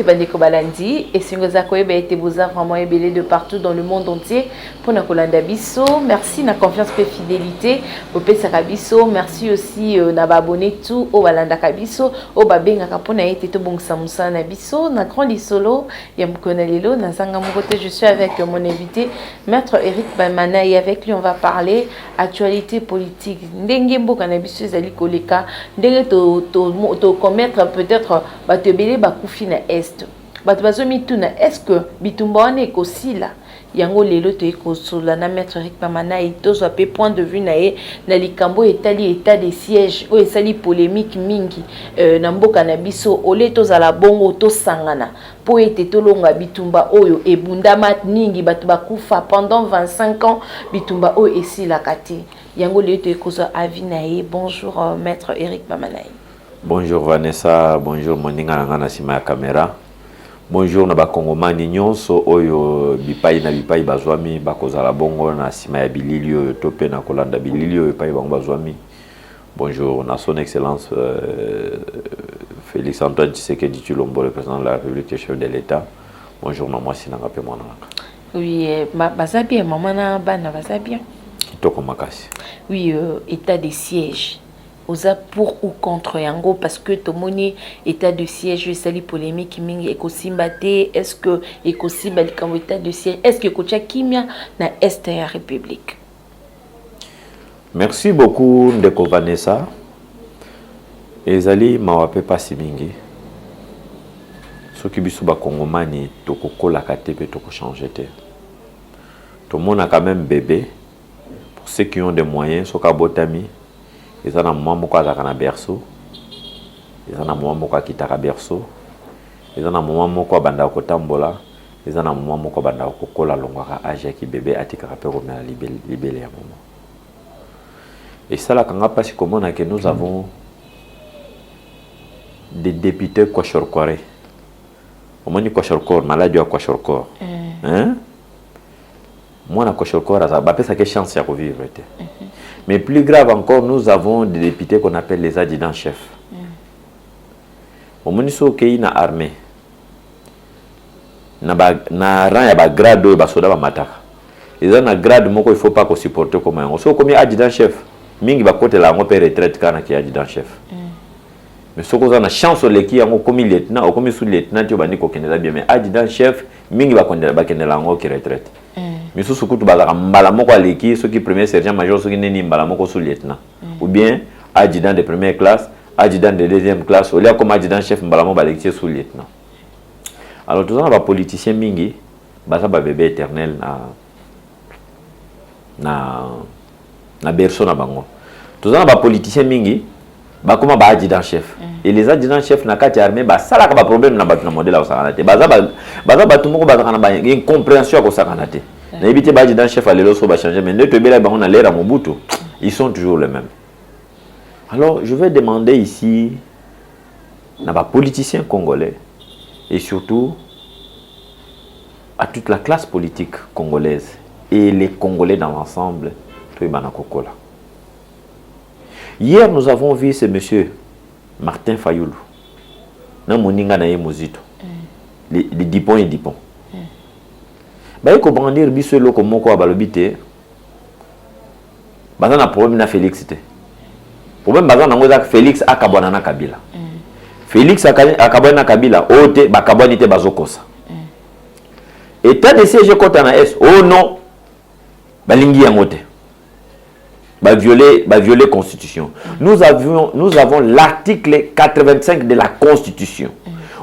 Bonjour Bandeko Balandi et si vous avez été vraiment ébélé de partout dans le monde entier pour Nakolanda Bisso. Merci na confiance et fidélité au Pesakabiso. Merci aussi na abonné tout au Balanda Kabiso au Babenga Kapona été tout bon Samusa na Bisso na grand lisolo Yamkonalelo na Zangamogote. Je suis avec mon invité Maître Eric Bamana et avec lui on va parler actualité politique. Ndengembo Kanabiso Zali Koleka ndenge to commettre peut-être batebele bakufi na est batubazomi tuna est-ce que bitumba wana ekosila yango lelo to ekosola na Maître Eric Bamana et tozwa pe point de vue na ye na likambo etali état de siège o esali polémique mingi na mboka na biso ole tozala bongo to sangana po ete tolonga bitumba oyo ebundama ningi batu bakufa pendant 25 ans bitumba oyo esila kate yango lelo to ekozo avis na ye. Bonjour Maître Eric Bamana. Bonjour Vanessa, bonjour Moninga Nangana Sima ya caméra. Bonjour na bakongomani nyonso oyo bipai na bipai bazwami bakozala bongo na Sima ya bililio tope na kolanda bililio bipai bango bazwami. Bonjour na son excellence Félix Antoine Tshisekedi Tshilombo, le président de la République et chef de l'État. Bonjour na moi Sinanga pe mwana. Oui, baza bien maman na bana baza bien. Kitoko makasi. Oui, état de siège. Oza pour ou contre yango parce que tomoni état de siège sali polémique mingi ekosimbate. Est-ce que ekosimba likambo état de siège est-ce que kocha kimia na est ya république? Merci beaucoup ndeko Vanessa. Ezali mawape pasi mingi soki biso ba kongomani tokokola katepe toko changer te. Tout le monde a quand même bébé pour ceux qui ont des moyens soka botami. Ils ont un moment où ils ont un berceau. Ils ont un moment où ils ont un berceau. Ils ont un moment où ils ont un kotambola. Ils ont un moment où ils ont un kokola longara âgé qui bébé a été capable de libérer un moment. Et ça là quand on passe comment on a que nous avons des députés Kwashorkore. Au moins Kwashorkore, maladie à Kwashorkore. Hein? Moi na Kwashorkore ça va ça quelle chance à vivre. Mais plus grave encore, nous avons des députés qu'on appelle les adjudants-chefs. Au moins, ils qui na armée. Na rang ya ba grade ba soda ba mataka. Ils ont un grade moko il faut pas qu'on supporte comme un. So comme adjudant-chef, mingi ba côté la ngo pe retraite kana ki adjudant-chef. Mais ce qu'on a chance les qui yango comme lieutenant ou comme sous-lieutenant tu ba ni ko kenela bien mais adjudant-chef mingi ba kondela ba kenela ngo ki retraite. Mais sous ce coup, tu vas avoir l'équipe, ceux qui premier sergent major, ceux qui n'est sous lieutenant. Ou bien adjudant de première classe, adjudant de deuxième classe, ou là comme adjudant chef mbalamo balexé sous lieutenant. Alors tout ça, les politiciens mingi, basa ba bébé éternel na berceau na bango. Tout ça, les politiciens mingi, ba comment ba adjudant chef. Et les adjudants chefs na kati armée, ba ça là ka ba problème na ba modèle au sakanate. Basa ba tout monde ba kana une compréhension ko sakanate. N'habitez pas dans chef à l'élo va changer, mais ne te bela on a l'air à Mobutu. Ils sont toujours les mêmes. Alors je vais demander ici à les politiciens congolais et surtout à toute la classe politique congolaise et les Congolais dans l'ensemble. Hier nous avons vu ce monsieur Martin Fayoulou. Na moninga na Mozito. Les Dipon et Dipon. Bah ko brandir biso loko moko abalobité baza na problème na Félix té problème baza na ngoza Félix akabwana na Kabila Félix akabwana na Kabila ote bakabwani té bazokosa état de siège kota na S oh non balingi yango té ba violer constitution. Nous avons l'article 85 de la constitution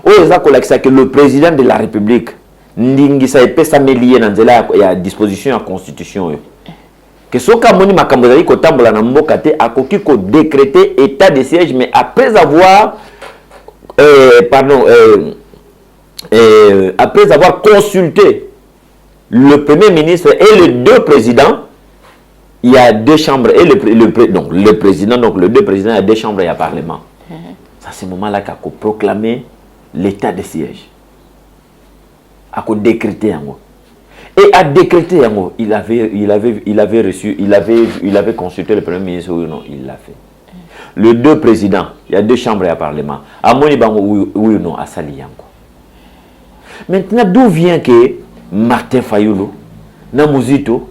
où il que le président de la République ndingi sa epesa melié na nzela ya disposition ya constitution que soka moni makambo zali ko tambola na mboka te akoki ko décréter état de siège mais après avoir après avoir consulté le premier ministre et les deux présidents. Il y a deux chambres et le président donc les deux présidents il y a deux chambres et il y a parlement. Ça c'est le moment là qu'a proclamé l'état de siège. A décrété en et à décréter en il avait consulté le premier ministre ou non, il l'a fait. Les deux présidents, il y a deux chambres et un parlement. À mon oui ou non à Sali yango. Maintenant, d'où vient que Martin Fayulu, Namuzito,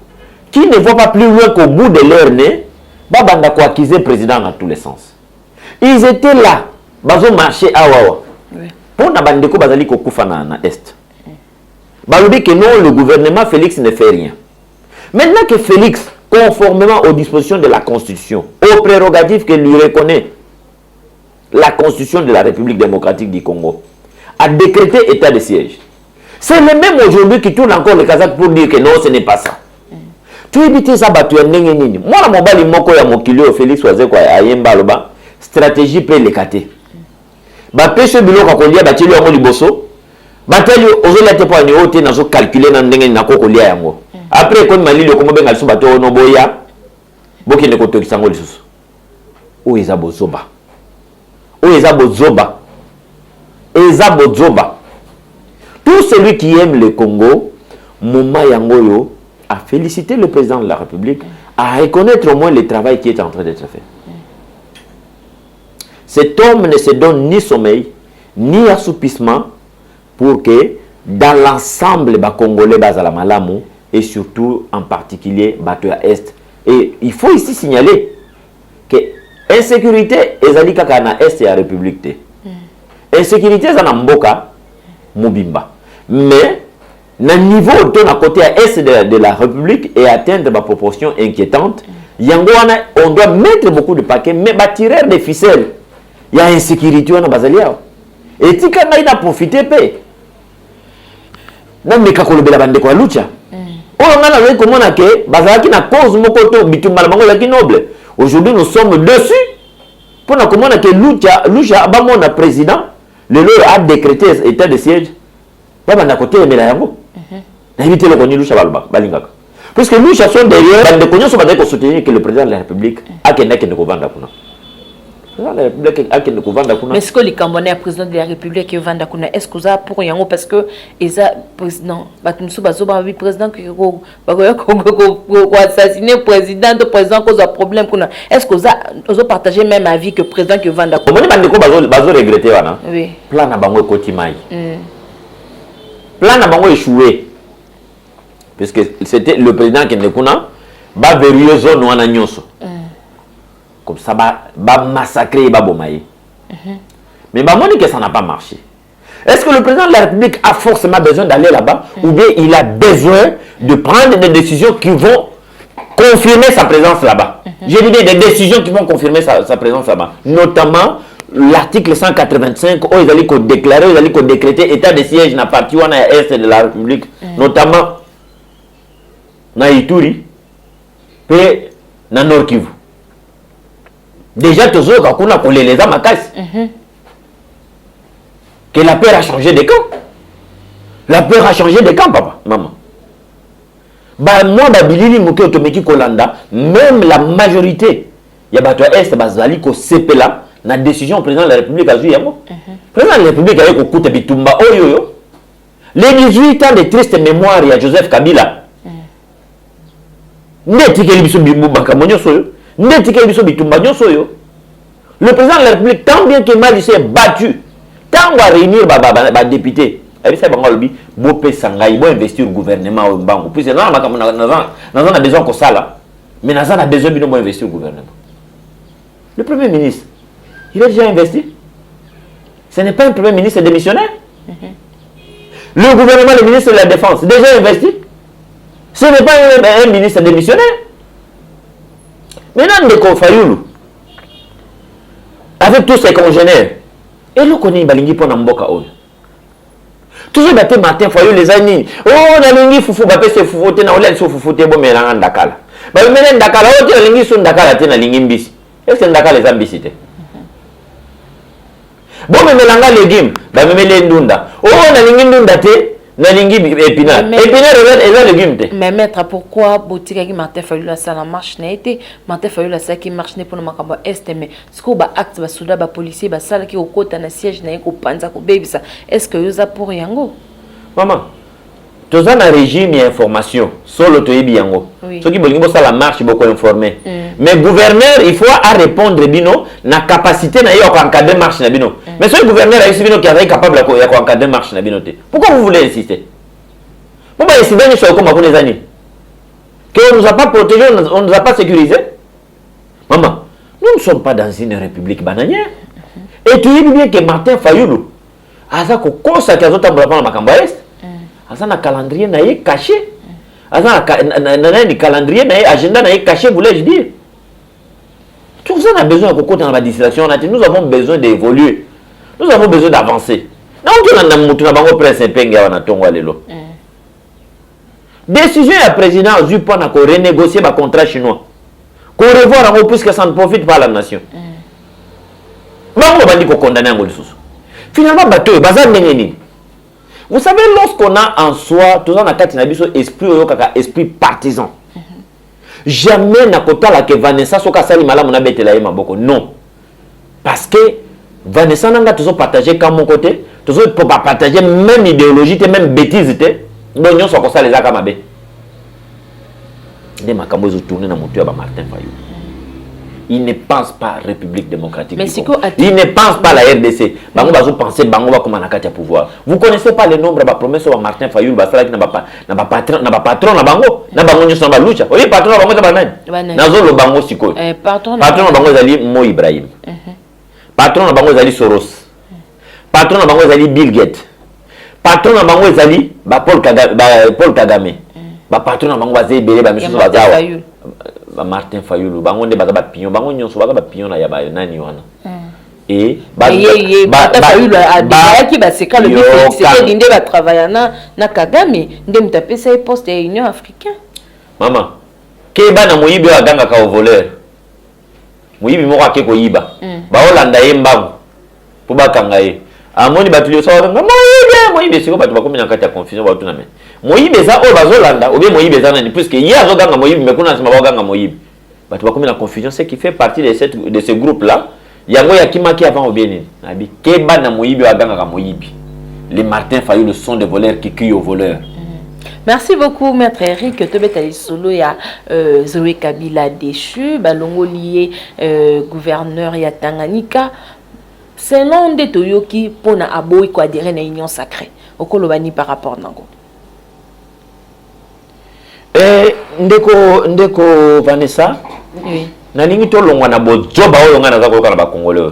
qui ne voit pas plus loin qu'au bout de leur nez, Babanda ko accuser le président dans tous les sens. Ils étaient là, ils ont marché à Wawa. Pour Nabandeko Bazali Kokufana na Est. Balobi que non, le gouvernement Félix ne fait rien. Maintenant que Félix, conformément aux dispositions de la Constitution, aux prérogatives que lui reconnaît la Constitution de la République démocratique du Congo, a décrété état de siège. C'est le même aujourd'hui qui tourne encore le Kazakh pour dire que non, ce n'est pas ça. Tu évites ça, tu es nini. Moi, la mobile, moko ya mokilio Félix Wazekwa ayemba loba stratégie peut l'écarter. Ba pêche bilo ka kolia ba tili yango liboso. Ba teli ozola te po ni ote na zo calculer na ndenge na ko kolia yango. Après kon malili ko mobenga liso bato no boya. Boki ne ko tokisa ngo lisusu. O eza bozoba. O eza bozoba. Eza bozoba. Tout celui qui aime le Congo, Mouma Yangoyo, a félicité le président de la République, à reconnaître au moins le travail qui est en train d'être fait. Cet homme ne se donne ni sommeil, ni assoupissement pour que dans l'ensemble des Congolais, Bazala Malamu, et surtout en particulier Batoya Est. Et il faut ici signaler que l'insécurité est à Est et à la République. L'insécurité est à Mboka, Mobimba. Mais, le niveau de la côté est de la République est atteindre des proportions inquiétantes. On doit mettre beaucoup de paquets, mais tirer des ficelles. Il y a insécurité dans Bazalia. Et si on a profité, on a fait la bande de lucha. On a vu comment on a fait la cause de noble. Aujourd'hui, nous sommes dessus. Pour comment on a fait lucha, le président, le leur a décrété état de siège. Parce que nous cherchons derrière les soutenir que le président de la République a qu'il ne vendre. Mais est-ce que les Cambodgiens, président de la République, qui vendent est-ce que ça pour rien parce que les président, président qui assassiné président cause un problème est-ce que ça ont partagé même avis que président qui vendent comment on regretter oui plan na bango kotimai plan na bango échoué parce que c'était le président qui ne connaît ba verrouiller zone wana nyonso comme ça ba massacrer ba bomaye mais ba moni que ça n'a pas marché. Est-ce que le président de la République a forcément besoin d'aller là-bas ou bien il a besoin de prendre des décisions qui vont confirmer sa présence là-bas? J'ai dit des décisions qui vont confirmer sa présence là-bas, notamment l'article 185 où ils allaient déclarer, ils allaient décréter état de siège dans la partie est de la République, notamment dans Ituri et dans Nord Kivu. Déjà, tous les amakasses. Que la peur a changé de camp. La peur a changé de camp, papa, maman. Bah, moi, Babilini Mouké Otomeki Kolanda, même la majorité, il y a Est, Bazali, ko Sepela, la décision du président de la République a joué. Le président de la République a eu Kokuta Bitumba, Oyoyo. Les 18 ans de triste mémoire, il y a Joseph Kabila. Le président de la République, tant bien que mal, il s'est battu. Tant qu'on va réunir les députés, il faut investir le gouvernement. Puisque nous avons besoin de ça, mais nous avons besoin d'investir le gouvernement. Le Premier ministre, il a déjà investi. Ce n'est pas un Premier ministre démissionnaire. Le gouvernement, le ministre de la Défense, déjà investi. Ce n'est pas un ministre démissionnaire. Maintenant, Ndeko Fayulu, avec tous ses congénères, et nous connaissons Balingi pour Namboka. Toujours battu Martin Fayulu les années. Oh, Nalingi Foufou, Bapé se Foufou, Tena Olen se Foufou, Tebo Mélan Dakala. Bah, Mélan Dakala, oh, Nalingi Sun Dakala, Tena Lingimbi. Est-ce que Dakala les ambitités? Bon, mais Mélanga légumes, bah, Mélé Ndunda. Oh, Nalingi Ndunda, Nalingi épinard. Épinard est un légume. Mais maître, pourquoi boutique qui Martin Fayulu ça la marche n'a été Martin Fayulu ça qui marche n'est pour le Macabo Est mais ce qu'on va acte va souda va policier va ça qui au côté d'un siège n'a ko panza ko baby ça est-ce que vous a pour yango maman tous un régime et information solo to yebi yango ceux qui bolingo ça la marche beaucoup informé mais gouverneur il faut à répondre bino na capacité na yo encadrer marche na bino Mais ce gouverneur a qui est capable d'encadrer marche na binoté. Pourquoi vous voulez insister? Pourquoi insister sur comme les années? Qu'on ne nous a pas protégés, on ne nous a pas sécurisés. Maman, nous ne sommes pas dans une république bananière. Et tu dis bien que Martin Fayoulou, Aza ko kosa ki azota mbula makambo est. Aza na calendrier na ye caché. Aza na calendrier na ye agenda na ye caché, voulais-je dire. Tout ça on a besoin de côté dans la distraction, nous avons besoin d'évoluer. Nous avons besoin d'avancer. Décision du président Zupan a renégocier le contrat chinois. Qu'on revoit en plus que ça ne profite pas à la nation. Finalement, vous savez, lorsqu'on a en soi, tout ça, on a esprit partisan. Jamais n'a pas que Vanessa soka sali malamu na betela ye maboko. Non. Parce que Vanessa n'a toujours partagé comme mon côté, toujours pas partager même idéologie, même bêtise, donc nous sommes comme ça les akamabe. Des makambo zo tourner dans mon tueur Martin Fayou. Il ne pense pas à la République démocratique. Il ne pense pas à la RDC. Bango bazo penser bango va comme nakati pouvoir. Vous connaissez pas les nombres de promesses de Martin Fayou, ba sala ki na ba patron na bango, na bango nyoso na lucha. Oui, patron na bango za banani. Nazo lo bango siko. Patron na bango zali Mo Ibrahim. Patron na bango zali Soros. Patron na bango zali Bill Gates. Patron na bango zali ba Paul Kagame. Ba patron na bango bazé belé ba miso bazawa. Martin Fayoulou, bango nde baza ba pion, bango nyonso baza ba pion na ya ba nani wana. Et Martin Fayoulou a dit que c'est quand le c'était l'indé va travailler na Kagame, ndé mtape sa poste de l'Union africaine. Maman, ke bana moyibi wa ganga ka voleur. Moyibi moko akeko yiba. Ba olanda ye mbangu. Po bakanga ye. Amoni batulio sa nga moyibi siko batu bakomi na kati ya confusion ba tuna me. Moyibi za o bazolanda ou bien moyibi za nani puisque hier azoganga moyibi mais kuna sima baganga moyibi. Batu bakomi na confusion c'est qui fait partie de ce groupe là. Yango ya kimaki avant ou bien nini. Nabi ke bana moyibi wa ganga ka moyibi. Les Martin Fayoulou sont des voleurs qui crient aux voleurs. Merci beaucoup, Maître Eric. Tobetali Solo, il y a Zoé Kabila déchu, Balongo lié gouverneur ya Tanganyika. Selon des Toyoki, pour na aboui quoi dire une union sacrée. Au Kolobani par rapport nango. Ndeko Vanessa. Oui. Nalingi to longwa na bo joba oyo ngana za koloka na ba congolais.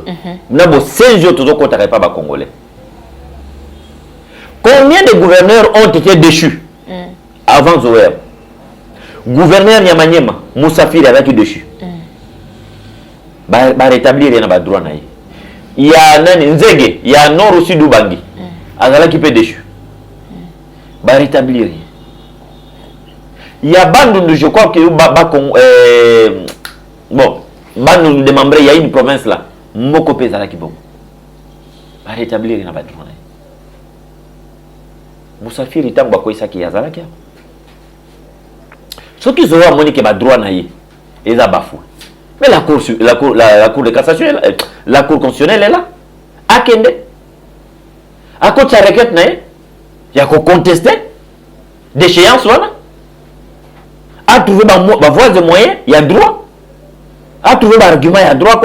Na bo 16 jours to kota pas ba congolais. Combien de gouverneurs ont été déchus avant Zoé? Gouverneur Nyamanyema, Moussafiri avec déchu. Ba rétablir rien ba droit na yi. Il y a Nani Nzege, il y a Nord aussi d'Ubangi. Azala qui peut déchu. Ba rétablir. Il y a Bandundu, je crois que bon, Bandundu démembré, il y a une province là. Moko Pezala qui bon. Ba rétablir na ba droit na yi. Moussafiri tango ko isaki yazala kia. Ce qui ont monique ba droit na yi, eza bafou. Mais la cour de cassation, la cour constitutionnelle est là. Akende. À côté de la requête, il y a qu'à contester d'échéance. À trouver ma voie de moyen, il y a droit. À trouver un argument, il y a droit.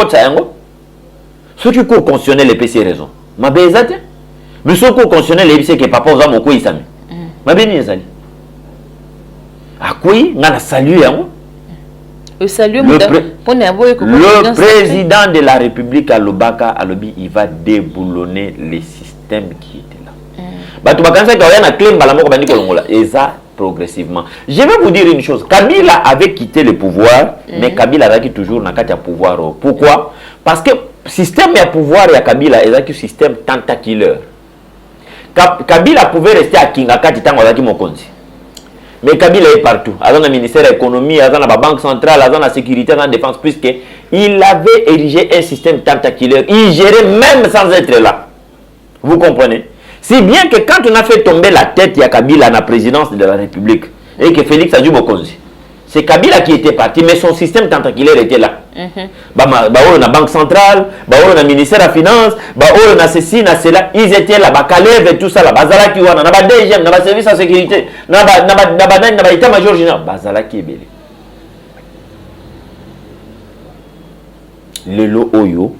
Ce qui cour constitutionnelle est PC raison. Ma bézate. Mais ce cour constitutionnelle est PC que papa aux hommes au isami. Ma bénizali. À quoi on a salué. Le président de la République à Lobaka, à Lobi, il va déboulonner les systèmes qui étaient là. Et ça, progressivement. Je vais vous dire une chose. Kabila avait quitté le pouvoir, mais Kabila a toujours dans le pouvoir. Pourquoi? Parce que le système de pouvoir et Kabila est un système tentaculaire. Kabila pouvait rester à Kingakati tant qu'il Mokonzi. Mais Kabila est partout. Dans le ministère de l'économie, dans la banque centrale, dans la sécurité, dans la défense, puisqu'il avait érigé un système tentaculaire. Il gérait même sans être là. Vous comprenez? Si bien que quand on a fait tomber la tête, il y a Kabila à la présidence de la République, et que Félix Adjou Bokonzi, c'est Kabila qui était parti, mais son système tentaculaire était là. On a la banque centrale, on a le ministère de la finance, on a ceci, on a cela, ils étaient là, Kalev et tout ça, là, Bazala qui on a DGM, on a service de sécurité, on a état-major général, Bazala qui est belé. Le lot Oyo,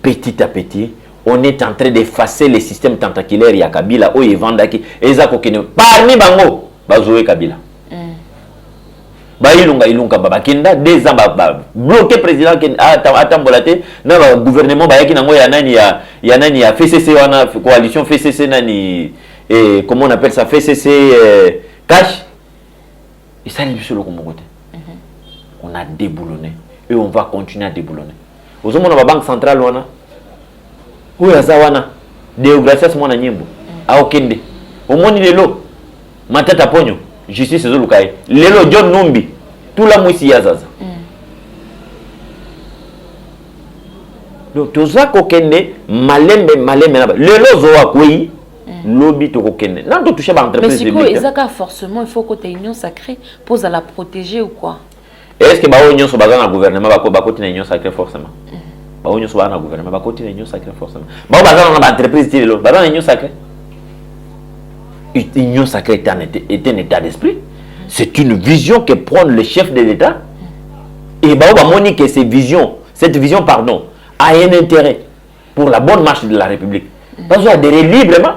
petit à petit, on est en train d'effacer les systèmes tentaculaires ya Kabila oyo evandaki eza kokene parmi bango bazoe Kabila bailunga ilunga babakenda 2 ans bloqué président ken atambolate na ba gouvernement bayaki nango ya nani ya FCC wana coalition FCC nani comment on appelle ça FCC cash et ça les sur le côté on a déboulonné et on va continuer à déboulonner aux hommes la banque centrale wana oyo azawana Deogracias mwana nyembo aokende omoni lelo matata ponyo justice ezolukai lelo John Numbi tout la mwisi yazaza donc toza kokende malembe naba lelo zoa kwei lobby to kokende nan to toucher ba entreprise mais si ezaka forcément il faut que tu union sacrée pour la protéger ou quoi est-ce que ba union so baza na gouvernement ba côté na union sacrée forcément ba union so ba na gouvernement ba côté na union sacrée forcément ba baza na ba entreprise ti lelo ba na union sacrée. Union sacrée est un état d'esprit. C'est une vision que prend le chef de l'État. Et que cette vision, pardon, a un intérêt pour la bonne marche de la République. Parce qu'on adhère librement.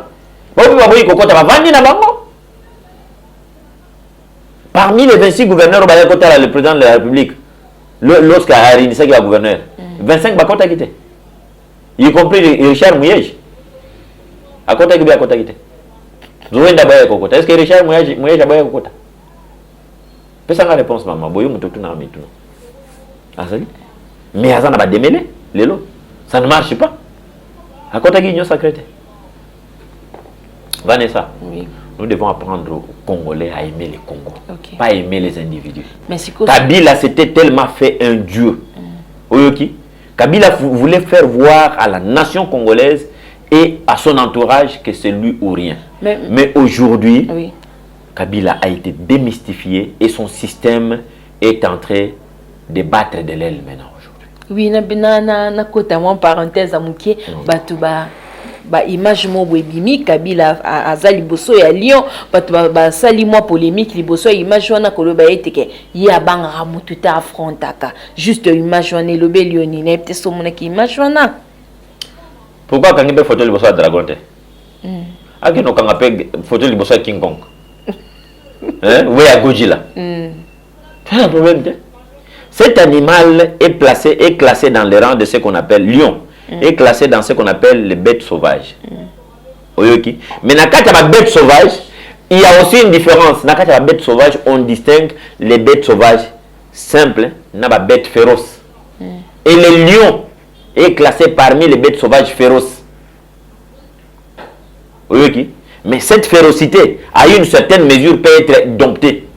Parmi les 26 gouverneurs, le président de la République, lorsqu'il a réuni le gouverneur, 25 bakota quitté. Y compris Richard Mouyej. À côté de à quitté. Est-ce que Richard Mouyej a kokota? Pesa nga réponse maman, boyo mutoto na mitu. Azali. Mais azana ba démêler lelo. Ça ne marche pas. À côté de l'union sacrée. Vanessa. Oui. Nous devons apprendre aux Congolais à aimer les Congos, pas aimer les individus. Mais Kabila s'était tellement fait un dieu. Oyoki. Kabila voulait faire voir à la nation congolaise et à son entourage que c'est lui ou rien. Mais aujourd'hui, oui. Kabila a été démystifié et son système est en train de battre de l'aile maintenant aujourd'hui. Oui, na kota moi parenthèse à mouké batuba ba image mo bwebimi Kabila aza liboso ya Lyon batu ba sali moi polémique liboso image wana koloba eteke ya banga mutu ta affrontaka juste image wana lobe Lyoni na peut so mona ki image wana. Pourquoi quand il photo liboso dragon te? Akino kanga pe photo liboso King Kong. Hein? Oui, à Godzilla. C'est un problème. Cet animal est classé dans les rangs de ce qu'on appelle lion. Est classé dans ce qu'on appelle les bêtes sauvages. Oyoki. Mais dans les bêtes sauvages, il y a aussi une différence. Dans les bêtes sauvages, on distingue les bêtes sauvages simples et les bêtes féroces. Et le lion est classé parmi les bêtes sauvages féroces. Oyoki. Mais cette férocité, à une certaine mesure, peut être domptée.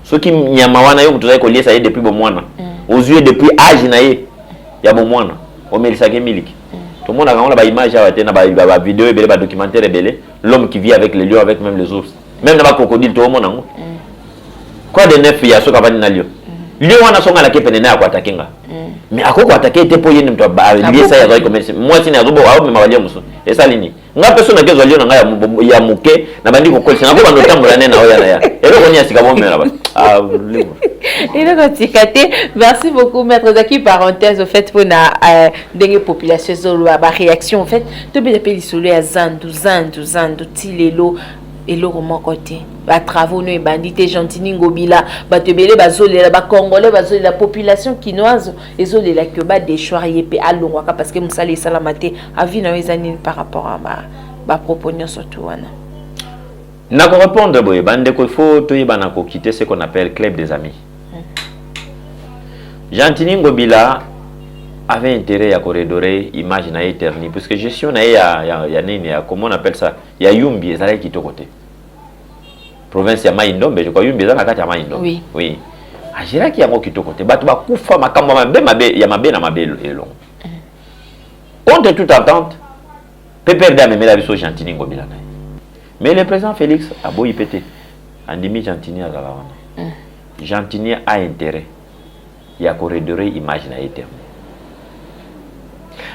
Ce qui n'y a pas ça y est depuis bon mois. Aux yeux depuis âge, il y a bon mois. Au miliki. Tout le monde a une image, une vidéo, un documentaire, l'homme qui vit avec les lions, avec même les ours. Même dans les crocodiles, tout le monde. Quoi de neuf, il y a ce qui va venir. Lion, on a son à la képéné à quoi attaquer. Mais à quoi attaquer, était pour y aller, ça y a comme moi, c'est un robot, mais ma valise, et ça, ligne. Nga personne qui zolio nga ya muke na bandi ko kolisa ngako bando tambola nena oya na ya elo ko nya sika bomela ba ah elo ko tikate. Merci beaucoup maître Zaki. Parenthèse au fait pour na dengue population zolo ba réaction en fait to be appeli solo ya zandu tilelo elo ko mokote ba travaux no bandité gentini ngobila ba tebele bazolela ba congolais bazolela population kinoise ezolela que ba déchoirier pe alongwa parce que musali salamate avi na wezani par rapport à ba proposition surtout wana na ko répondre boye bande ko faut to yebana ko quitter ce qu'on appelle club des amis. Gentini ngobila avait intérêt à corridorer image na éternité parce que gestion na ya nini ya comment on appelle ça ya yumbi ezala qui to côté province ya Maindombe je crois yumbi ezala kati ya Maindombe. Oui oui ajira ki yango qui to côté batu ba kufa makambo mabe ya mabe na mabe elong contre toute attente PPRD a même la biso Gentini ngobila na mais le président Félix a beau y péter andimi Gentini azala wana Gentini a intérêt ya corridorer image na éternité.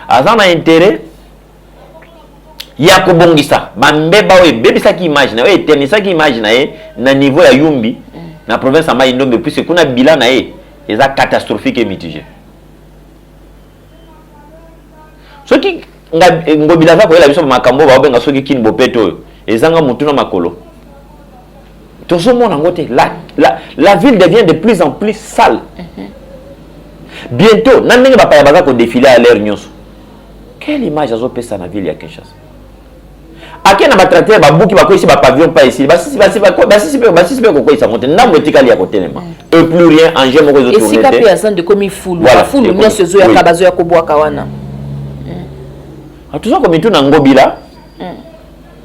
Azan a intérêt ya kobongisa bambeba we bebisa ki image na we tenisa ki image na ye na niveau ya yumbi na province ya Maindombe puisque kuna bilan na ye eza catastrophique et mitigé. Ce qui ngobila va ko la biso makambo ba benga soki kin bopeto ezanga mutuna makolo. Tout ce monde en côté, la ville devient de plus en plus sale. Bientôt, n'importe va pas y défiler à l'air nyos. Quelle image a opé ça dans la ville de Kinshasa? À qui n'a pas traité ba bouki ba ko ici ba pavillon pas ici. Ba si ko isa monter na motikali à côté nema. Et plus rien en gemme ko tourner. Et si kapé à de comme full, full nyos zo ya kabazo ya ko boa kawana. A tout ça comme tout na ngobila.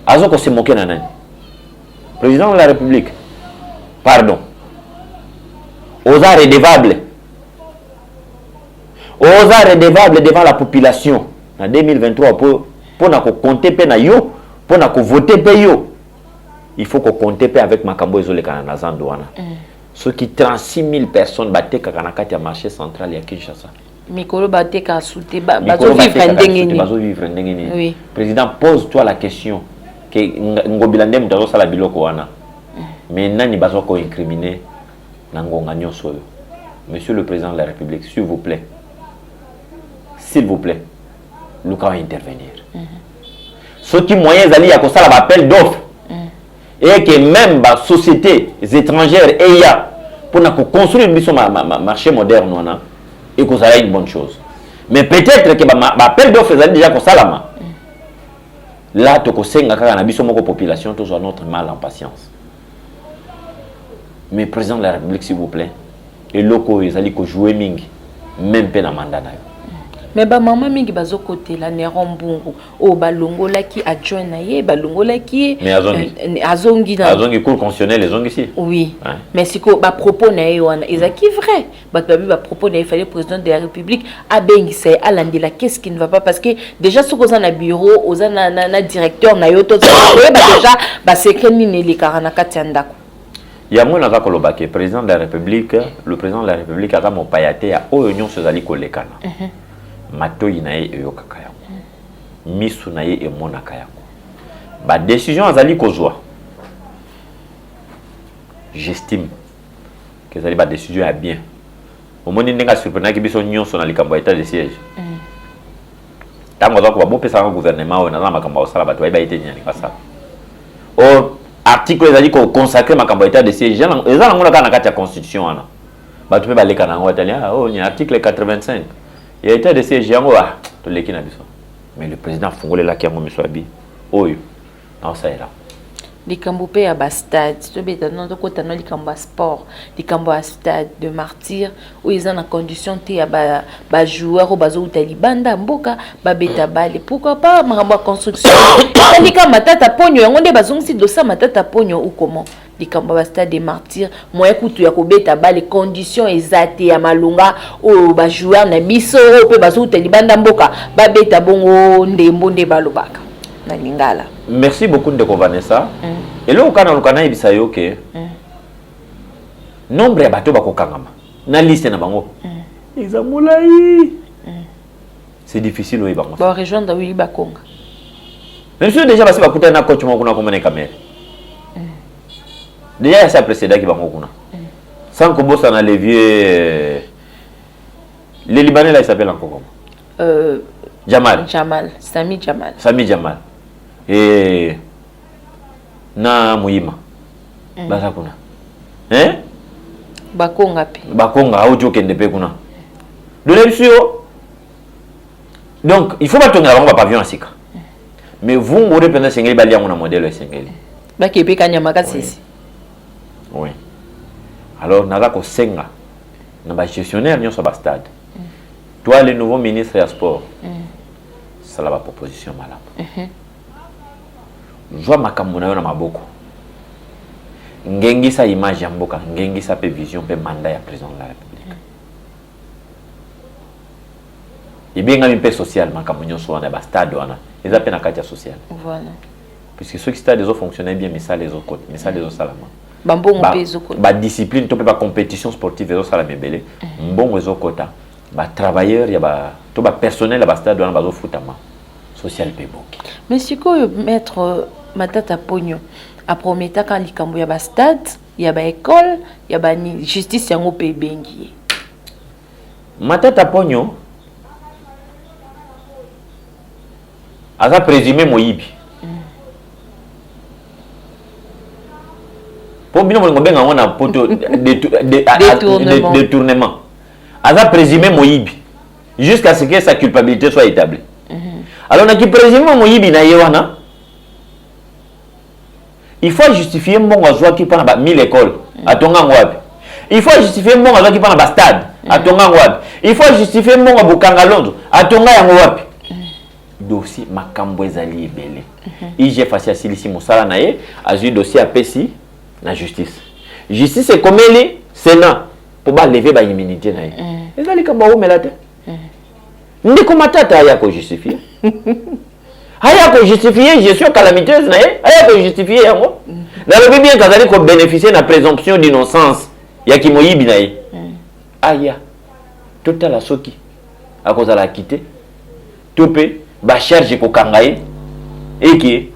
Azo ko se moquer na nani. Président de la République, pardon, aux arts redevables devant la population en 2023 pour compter pe na yo, pour voter pe yo, il faut qu'on compte pe avec Makambo Ezole Kanana Zandouana. Ceux qui 36 000 personnes battent Kanakati à marché central à Kinshasa. Mikolo bateka a souté, oui. Président, pose-toi la question. Que ngobilande mutazo sala biloko wana mais nani bazo ko incriminer na ngonga nyoso. Monsieur le président de la République, s'il vous plaît, Luka va intervenir. Ceux qui moyens ali ya ko sala appel d'offres et que même ba sociétés étrangères eya pour na ko construire biso marché moderne wana et que ça une bonne chose. Mais peut-être que ba appel d'offres ali déjà ko salama. Là, tu as une population, tu as notre mal en patience. Mais président de la République, s'il vous plaît, et locaux, ils allaient jouer mingi, même pas dans le mandat. Mais maman mingi bazo côté la Nerombungu, oh balongo la qui adjoint naie, balongo la qui azongi cour constitutionnel les ici. Oui. Ouais. Mais si ko ba propos naie wana, ezaki vrai. Ba propos naie fallait président de la République a bengi c'est alandela qu'est-ce qui ne va pas parce que déjà ce qu'on a na bureau, oza na directeur na yo to déjà ba secret ni les karana katiandako. Yamou na koloba ke président de la République, le président de la République a mo payate a oyon sezali kolekana. Matoi na ye eyo kakaya misu na ye emona kaya ba décision azali kozwa j'estime que ça ba décision est bien au moni ndenga surprenant ki biso nyonso na likambo état de siège tango za ko ba pesa gouvernement on na makambo sala bato ba ite nyani kasa o article ezali ko consacrer makambo état de siège ezala ngona kana kati ya constitution ana bato pe baleka na ngo italien ni article 85. Il y a été de ces géants, mais le président Fongole là qui a mis sur la bille. Oh, non, ça est là. Les Cambopé à Bastade, tu sais, dans notre côté, les Cambo sport, les Cambo à stade de martyr, où ils ont la condition de joueur au bazo talibanda, mboka, babeta bale. Pourquoi pas, ma construction? Les Cambo matata pogno, on est bazon si de ça matata pogno ou comment? Les Cambo à stade de martyr, moi écoute, tu as beta bale, les conditions exactes à malunga, ou joueur na biso, ou bazo talibanda mboka, babeta bongo, ndembo balobaka. Merci beaucoup de Vanessa. Et là, on a dit que nombre de bateaux bakokangama. Na liste na bango. C'est difficile oui bango. Bon rejoindre oui bakonga. Même si déjà parce que bakuta na coach mo kuna comme na caméra. Déjà ça précédent qui bango kuna. Sans que bossa na levier les Libanais là ils s'appellent encore comment? Jamal. Sami Jamal. Et na Muima. Baza kuna. Bakonga audio kende pe kuna. Donc il faut pas tourner avant pavillon asika. Mais vous vous reprenez sengeli bali yango na modèle sengeli. Ba kepe kanya makasisi. Oui. Alors naza ko senga na ba gestionnaire nyonso ba stade. Toi le nouveau ministre des sports. Ça la proposition malade. Joa makambo na yo na maboko. Ngengisa image ya mboka, ngengisa pe vision pe mandat ya président de la République. Ibenga mi pe social makambo nyonso wana ba stade wana. Eza pe na kati ya social. Voilà. Puisque ceux qui stade les autres fonctionnaient bien mais ça les autres côté, mais ça les autres salama. Bambongo pe ezoko. Ba discipline to pe ba compétition sportive ezoko salama belé. Mbongo ezoko ta. Ba travailleurs ya ba to ba personnel ya ba stade wana bazo futama. Social pe boki. Mais c'est quoi maître Matata Pogno a promis quand likambo ya ba stade, ya ba école, ya ba justice yango pe bengi. Matata Pogno aza présumé moyibi pour bino mo benga ngona poto détournement aza présumé moyibi jusqu'à ce que sa culpabilité soit établie. Alors na ki présumé moyibi na yewana il faut justifier mon azwa ki pana ba 1000 écoles atonga ngwapi. Il faut justifier mon azwa ki pana ba stade atonga ngwapi. Il faut justifier mon abukanga londo atonga yango wapi. Dossier makambo ezali ebele. IG facia silisi musala na ye azui dossier apesi na justice. Justice est comme elle Sénat pour ba lever ba immunité na ye. Ezali kamba o melate. Ndiko matata ya ko justifier. Aya ko justifier gestion calamiteuse na ye, aya ko justifier yango. Na le bien kazali ko bénéficier na présomption d'innocence ya ki moyibi na ye. Aya total la soki akozala quitter. Topé ba charge ko kangaye et qui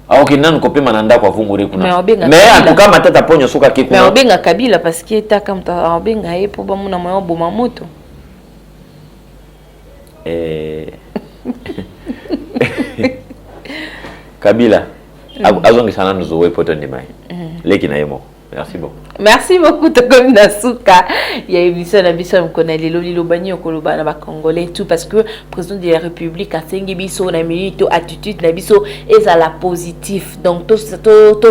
aoki nan ko pe mananda kwa vungure kuna. Mais en tout cas matata ponyo soka ke kuna. Mais obenga Kabila parce que ta comme ta obenga ye pour ba muna moyo boma moto. Kabila azongi sana nuzowe poto ndimai leki na yemo. Merci beaucoup. Merci beaucoup Tokomi Nasuka. Il y a émission na biso mkona lelo lilobani okoloba na ba congolais tout parce que président de la République a sengi biso na minute attitude na biso ezala positif. Donc to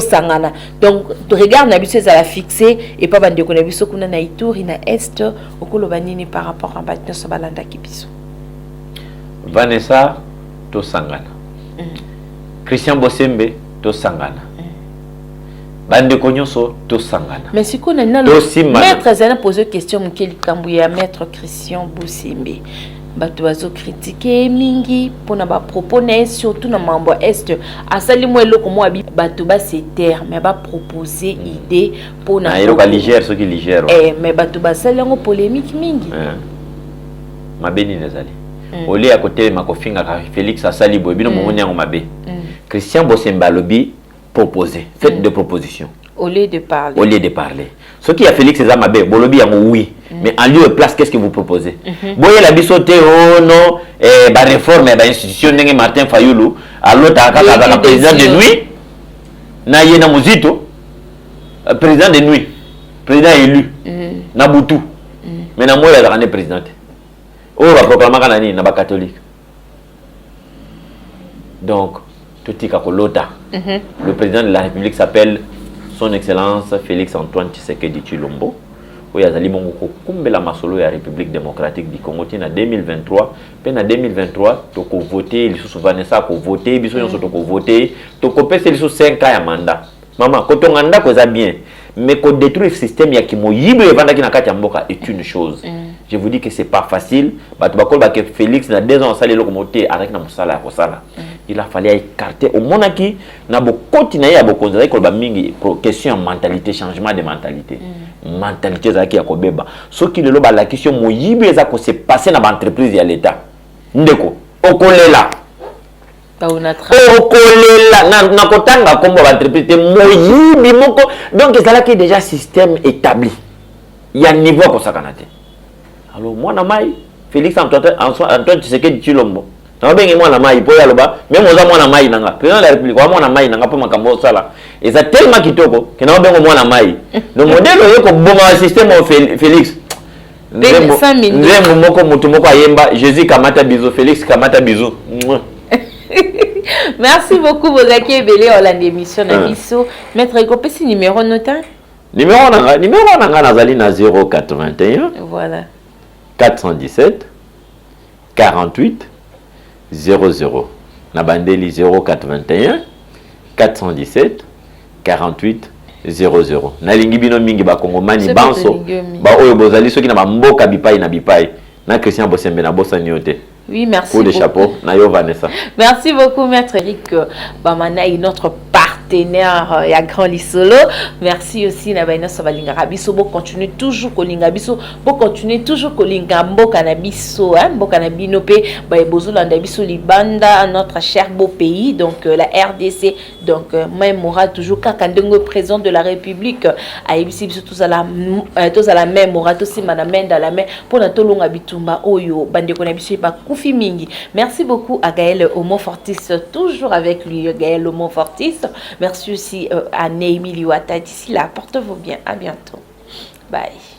sangana. Donc regarde na biso ezala fixé et pas bande ko na biso kuna na Ituri na est okoloba nini par rapport à batno so balanda ki biso. Vanessa to sangana. Christian Bosembe to sangana. Bande konyoso to sangana. Mais si qu'on a maître Zana posé question quel Kambouya maître Christian Bosembe. Bato bazo critiquer mingi pour na ba proposer surtout na mambo est asali mo eloko mo abi bato ba se terre mais ba proposer idée pour na eloko légère ce qui légère. Mais bato ba sali ngo polémique mingi. Mabeni nezali. Ole à côté makofinga ka Félix asali bo bino mo nyango mabe. Christian Bosembe alobi proposer, faites des propositions. Au lieu de parler. Au lieu de parler. Ce qui a Félix Zamabe, Bolobi yango oui. Mais en lieu et place, qu'est-ce que vous proposez? Boye la bisote oh non, ba réforme ba institution ndenge Martin Fayulu, alors la président de nuit na yena muzito, président de nuit, président élu. Na Butu. Mais na moya la présidente. Oh va proclamer kanani na ba catholique. Donc Totika Kolota. Le président de la République s'appelle Son Excellence Félix Antoine Tshisekedi Tshilombo. Oui, azali mongo ko kumbela masolo ya République démocratique du Congo en 2023. Puis en 2023, toko voter, lisusu Vanessa ko voter, biso nyonso toko voter, toko pesa lisusu 5 ans ya mandat. Maman, ko tonganda ko za bien, mais ko détruire le système ya kimo yibo evanda ki na kati ya mboka est une chose. Je vous dis que c'est pas facile. Bato bakol ba ke Félix na 2 ans sali loko moté avec na musala ya kosala. Il a fallu écarter au monaki na bokoti na ya bokonza ko ba mingi question mentalité, changement de mentalité. Mentalité za ki ya kobeba. Soki lelo ba la question moyibi eza ko se passer na ba entreprise ya l'état. Ndeko okolela. Okolela na kotanga kombo ba entreprise moyibi moko donc ezala ki déjà système établi. Il y a niveau ko sakanate. Alors moi na mai Félix Antoine Tshisekedi Tshilombo. Na bengi mwana mai po yaloba même oza mwana mai nanga président de la République wa mwana mai nanga po makambo sala eza tellement kitoko que na bengo mwana mai le modèle yoko bomba système au Félix nzembo moko mutu moko ayemba Jésus kamata bizo Félix kamata bizo. Merci beaucoup Bozaki Belé Hollande émission na biso maître Ekopesi numéro nota numéro nanga nazali na 081 voilà 417 48 00 Nabandeli 081 417 48 00 Nalingi bino mingi ba kongomani banso ba oyo bozali soki na ba mboka bipai na bipai na Christian Bosembe na bossa nyote. Oui, merci beaucoup. Pour de chapeau na yo Vanessa. Merci beaucoup maître Eric Bamana et notre partenaire partenaire ya Grand Lisolo. Merci aussi na baina so balingaka biso bo continuer toujours kolinga biso, bo continuer toujours kolinga mboka na biso, hein, mboka na bino pe ba bozolanda biso libanda notre cher beau pays donc la RDC donc même aura toujours kaka ndenge président de la République a ebisi biso tous à la même aura aussi madame dans la main pour na tolonga bitumba oyo bande ko na biso ba kufi mingi. Merci beaucoup à Gaël Homo Fortis, toujours avec lui Gaël Homo Fortis. Merci aussi à Némi Liwata. D'ici là, portez-vous bien. À bientôt. Bye.